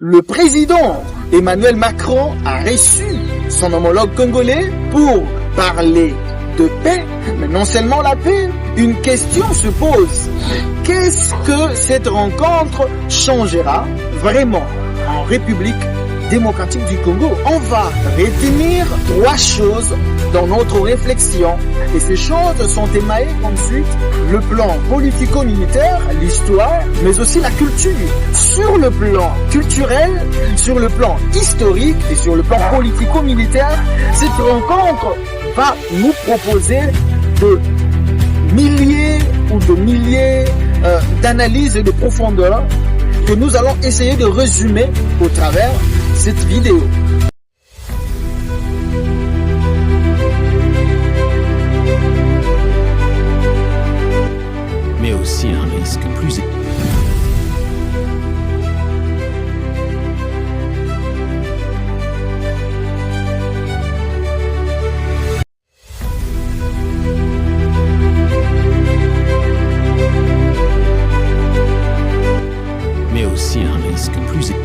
Le président Emmanuel Macron a reçu son homologue congolais pour parler de paix, mais non seulement la paix. Une question se pose. Qu'est-ce que cette rencontre changera vraiment en République démocratique du Congo? On va retenir 3 choses dans notre réflexion. Et ces choses sont émaillées ensuite le plan politico-militaire, l'histoire, mais aussi la culture. Sur le plan culturel, sur le plan historique et sur le plan politico-militaire, cette rencontre va nous proposer de milliers d'analyses et de profondeur que nous allons essayer de résumer au travers cette vidéo. Mais aussi un risque plus élevé. Mais aussi un risque plus élevé.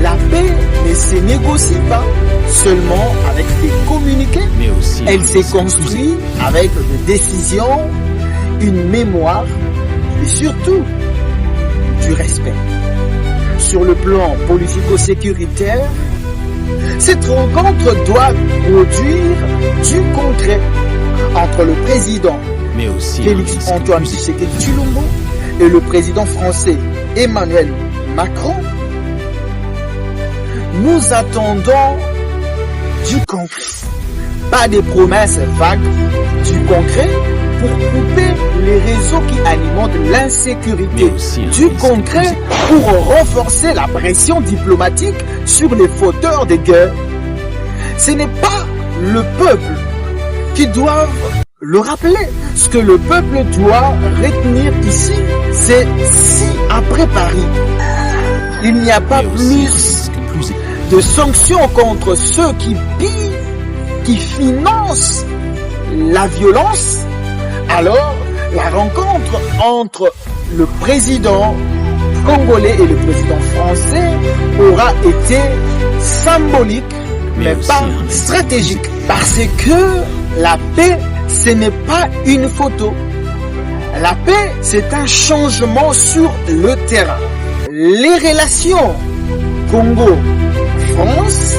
La paix ne se négocie pas seulement avec des communiqués. Mais aussi elle s'est construite avec des décisions, une mémoire et surtout du respect. Sur le plan politico-sécuritaire, cette rencontre doit produire du concret entre le président mais aussi Félix Antoine Tshisekedi Tshilombo et le président français Emmanuel Macron. Nous attendons du concret, pas des promesses vagues, du concret pour couper les réseaux qui alimentent l'insécurité, du concret pour renforcer la pression diplomatique sur les fauteurs de guerre. Ce n'est pas le peuple qui doit le rappeler. Ce que le peuple doit retenir ici, c'est si après Paris, il n'y a pas plus de sanctions contre ceux qui pillent, qui financent la violence, alors la rencontre entre le président congolais et le président français aura été symbolique, mais pas stratégique. Parce que la paix, ce n'est pas une photo. La paix, c'est un changement sur le terrain. Les relations Congo-France